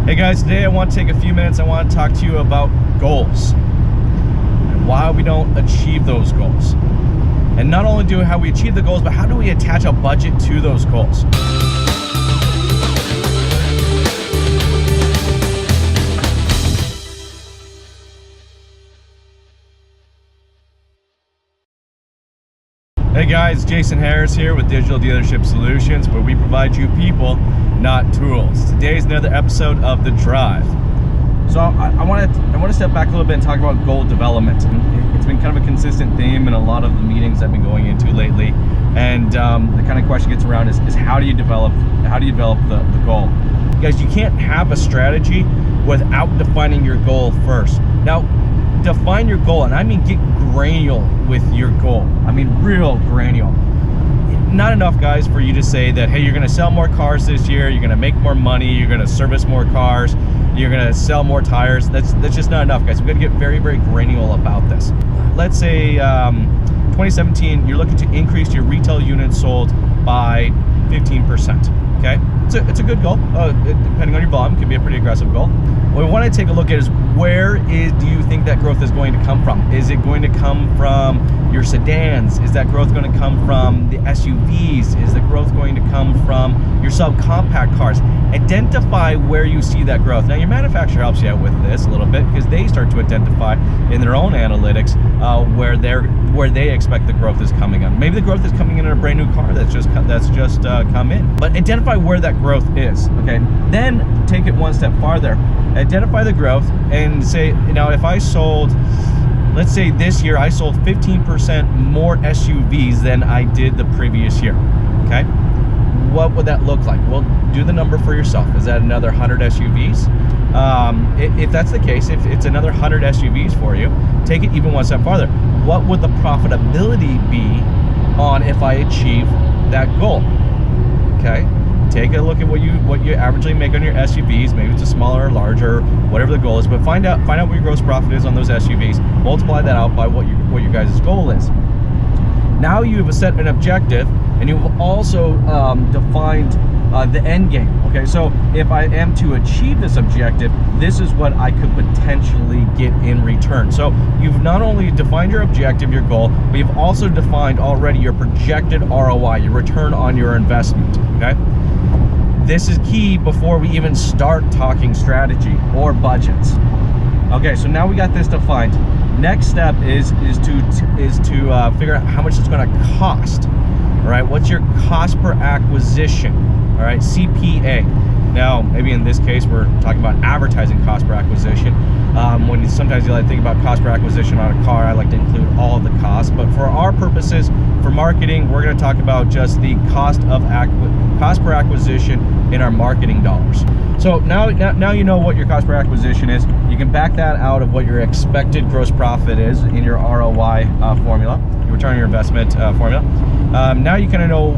Hey guys, today I want to take a few minutes. I want to talk to you about goals and why we don't achieve those goals. And not only how we achieve the goals, but how do we attach a budget to those goals? Hey guys, Jason Harris here with Digital Dealership Solutions, where we provide you people, not tools. Today's another episode of The Drive. So I want to step back a little bit and talk about goal development. It's been kind of a consistent theme in a lot of the meetings I've been going into lately. And the kind of question gets around is how do you develop the goal? Guys, you can't have a strategy without defining your goal first. Now, define your goal, and I mean get granular with your goal. I mean real granular. Not enough, guys, for you to say that, hey, you're going to sell more cars this year, you're going to make more money, you're going to service more cars, you're going to sell more tires. That's just not enough, guys. We've got to get very, very granular about this. Let's say 2017, you're looking to increase your retail units sold by 15%. Okay, it's a good goal. Depending on your volume, it can be a pretty aggressive goal. What we want to take a look at is do you think that growth is going to come from? Is it going to come from your sedans? Is that growth going to come from the SUVs? Is the growth going to come from your subcompact cars? Identify where you see that growth. Now, your manufacturer helps you out with this a little bit because they start to identify in their own analytics where they expect the growth is coming in. Maybe the growth is coming in a brand new car that's just come in. But identify where that growth is. Okay, then take it one step farther. Identify the growth and say, now if I sold, let's say this year I sold 15% more SUVs than I did the previous year. Okay, what would that look like? Well, do the number for yourself. Is that another 100 SUVs? If that's the case, if it's another 100 SUVs for you, take it even one step farther. What would the profitability be on if I achieve that goal? Okay, take a look at what you averagely make on your SUVs. Maybe it's a smaller or larger, whatever the goal is, but find out what your gross profit is on those SUVs. Multiply that out by what your guys' goal is. Now you've set an objective, and you've also defined the end game. Okay, so if I am to achieve this objective, this is what I could potentially get in return. So you've not only defined your objective, your goal, but you've also defined already your projected ROI, your return on your investment. Okay, this is key before we even start talking strategy or budgets. Okay, so now we got this defined. Next step is to figure out how much it's going to cost. All right, what's your cost per acquisition? All right, CPA. Now, maybe in this case, we're talking about advertising cost per acquisition. Sometimes you like to think about cost per acquisition on a car, I like to include all of the costs. But for our purposes, for marketing, we're going to talk about just the cost per acquisition in our marketing dollars. So now you know what your cost per acquisition is. You can back that out of what your expected gross profit is in your ROI formula, your return on your investment formula. Now you kind of know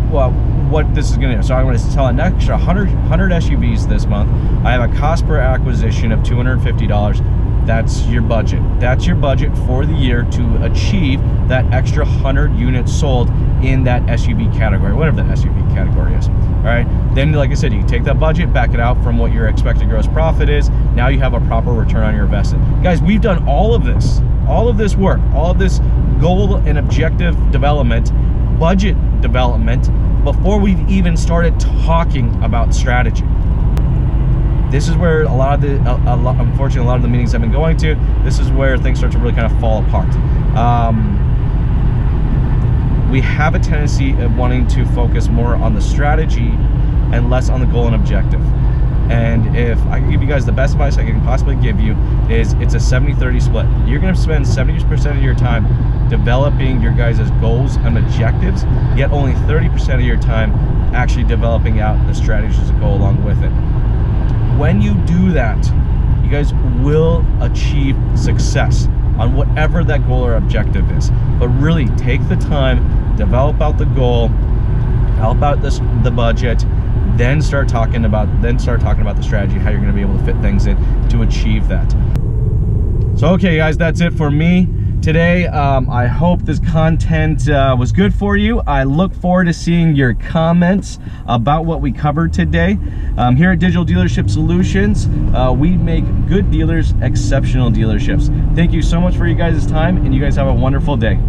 what this is going to do. So I'm going to sell an extra 100 SUVs this month. I have a cost per acquisition of $250. That's your budget. That's your budget for the year to achieve that extra 100 units sold in that SUV category, whatever that SUV category is. All right. Then, like I said, you can take that budget, back it out from what your expected gross profit is. Now you have a proper return on your investment. Guys, we've done all of this work, all of this goal and objective development, budget development, before we've even started talking about strategy. This is where unfortunately, a lot of the meetings I've been going to, this is where things start to really kind of fall apart. We have a tendency of wanting to focus more on the strategy and less on the goal and objective. And if I can give you guys the best advice I can possibly give you, is it's a 70-30 split. You're going to spend 70% of your time developing your guys' goals and objectives, yet only 30% of your time actually developing out the strategies to go along with it. When you do that, you guys will achieve success on whatever that goal or objective is. But really take the time, develop out the goal, develop out the budget, then start talking about the strategy, how you're going to be able to fit things in to achieve that. So okay guys, that's it for me. today. I hope this content was good for you. I look forward to seeing your comments about what we covered today. Here at Digital Dealership Solutions, we make good dealers exceptional dealerships. Thank you so much for you guys' time, and you guys have a wonderful day.